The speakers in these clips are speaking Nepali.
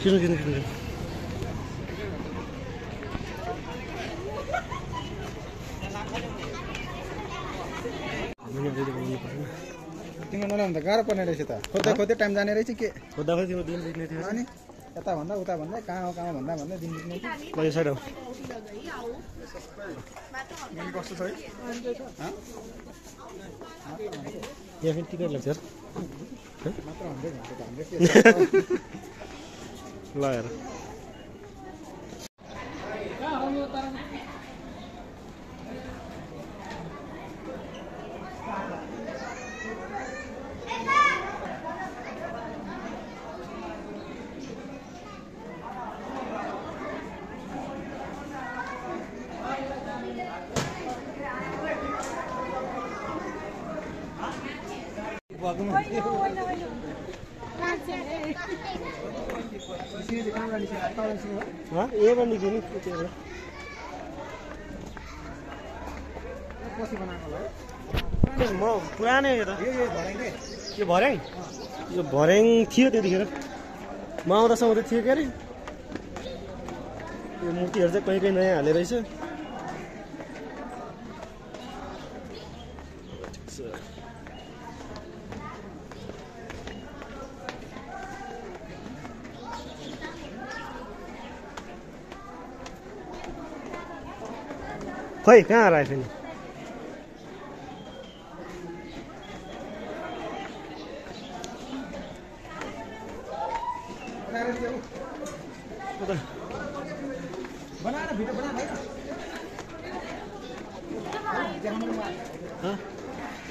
किन तिम्रो नलाउँदा गाह्रो पर्ने रहेछ त खोज्दै टाइम जाने रहेछ के खोज्दा तिम्रो दिन बिग्ने थियो अनि यता भन्दा उता भन्दै कहाँ भन्दा दिन बिग्ने ल यो साइड हो कस्तो छ है यहाँ फेरि टिकट लाग्छ मात्र भन्दै ल हेर ये बन्दी की म पुरानै हो यो भर्याङ थियो त्यतिखेर म आउँदासम्म त थियो के अरे यो मूर्तिहरू चाहिँ कहीँ कहीँ नयाँ हाले रहेछ खोइ कहाँ हरायो फेरि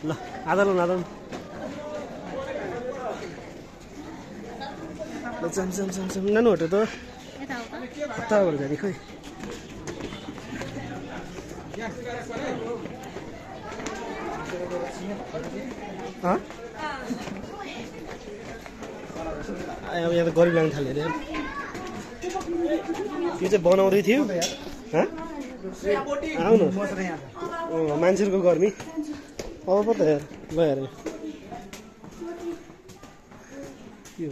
ल आधा ल नानु हट्यो त यताबाट जाने खोइ अब यहाँ त गरिब लाग्न थाल्यो अरे त्यो चाहिँ बनाउँदै थियो आउनु मान्छेहरूको गर्मी अब पो त यार ल हेर के हो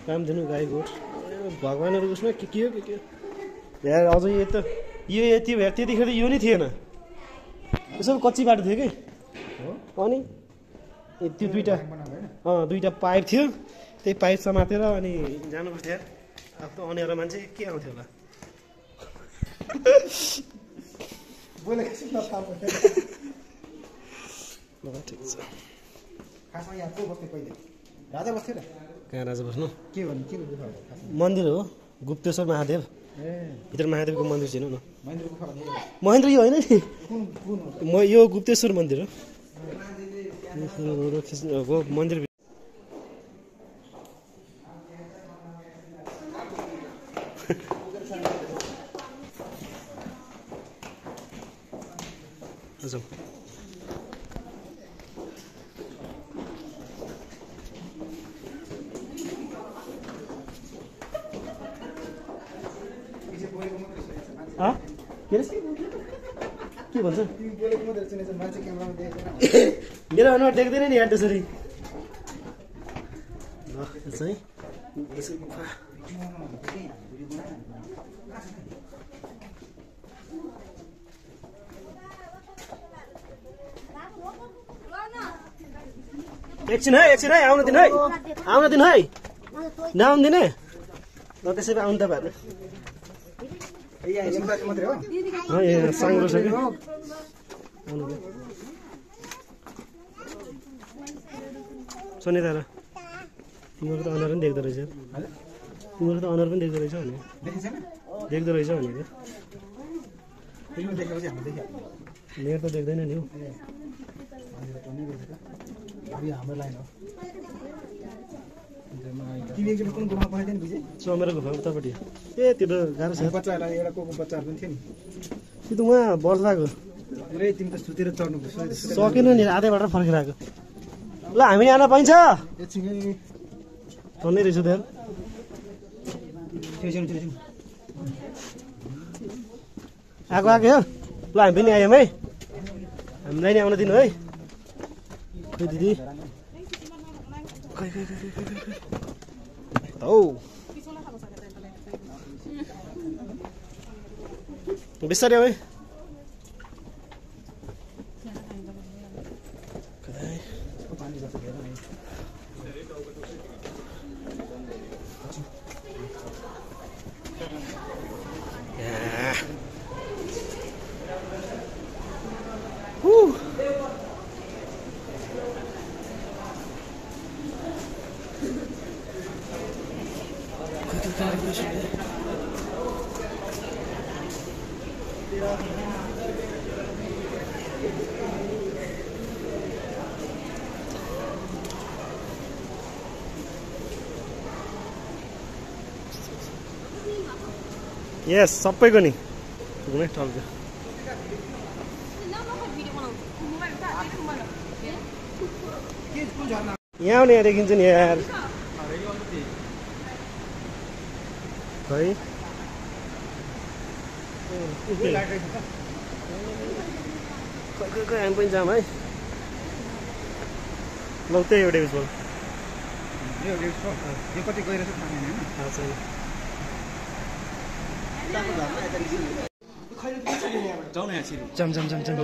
कामधेनु गाई गोठ भगवानहरू उसमा के हो यार अझ यो त यो यति भए त्यतिखेर यो नै थिएन यसो कच्ची बाटो थियो कि अनि त्यो दुईटा पाइप थियो त्यही पाइप समातेर अनि जानुपर्थ्यो यार अब त अनेर मान्छे के आउँथ्यो होला ठिक छ कहाँ राजा बस्नु मन्दिर हो गुप्तेश्वर महादेव भित्र महादेवको मन्दिर छैन न महेन्द्र यो होइन नि म यो गुप्तेश्वर मन्दिर हो मन्दिर हजुर के भन्छ मेरो अनुहार देख्दैन नि यहाँ त्यसरी एकछिन है आउन दिनु है नआउनु दिने ल त्यसै भए आउनु त भाइ साङ्ग्रो छ कि सुनिता र तिम्रो त अनुहार पनि देख्दो रहेछ तिम्रो त अनुहार पनि देख्दो रहेछ भने देख्दो रहेछ भनेको मेरो त देख्दैन नि हौ हाम्रो लाइन हो चमेरो गुफा उतापट्टि ए त्यो त गाह्रो छ एउटा कोको बच्चाहरू पनि थियो नि त्यो त उहाँ वर्षाको तिमी त सुतेर चढ्नु सकेन नि आधै बाटो फर्केर आएको ल हामी आउन पाइन्छ भन्दै रहेछ त आएको हो ल हामी पनि आयौँ है हामीलाई नि आउन दिनु है खै दिदी खै हौ बिस्तारै है यस सबैको नि घुमे टल्छ यहाँ आउने देखिन्छ नि यार है हामी पनि जाऊँ है लौ त्यही एउटा उस बोल यो कति गइरहेछ थाहा छैन जम जम जम जम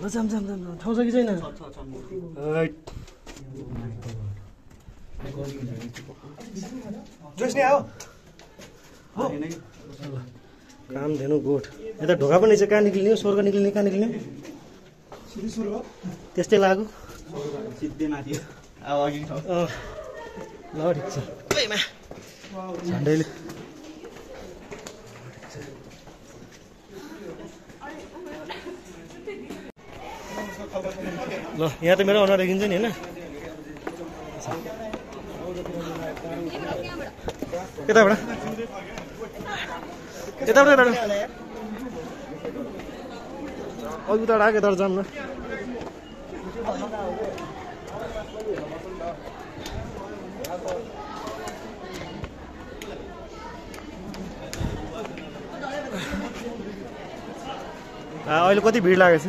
जम जम जम ठाउँ छ कि छैन जोस्ने आओ काम धेनु गोठ यता ढोका पनि छ कहाँ निक्लिने स्वर्ग निक्लिने कहाँ निक्लिने त्यस्तै लाग्यो ल ठिक छ झन्डैले ल यहाँ त मेरो अनुहार देखिन्छ नि होइन यताबाट यताबाट अघि उताबाट आएको यताबाट जाऊँ न अहिले कति भिड लागेछ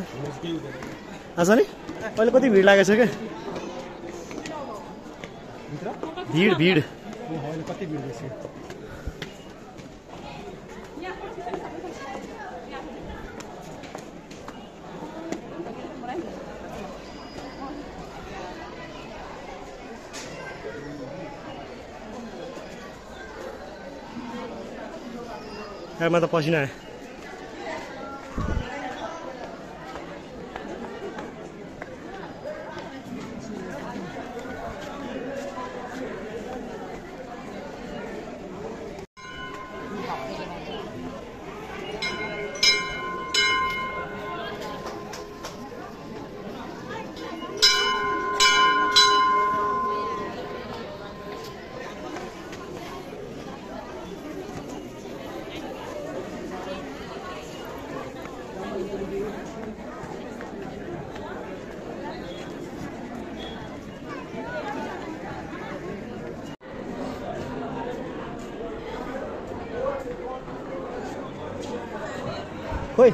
आज नि अहिले कति भिड लागेछ क्या भिड भिड कति भिड रहेछ म त पसिना आयो खोइ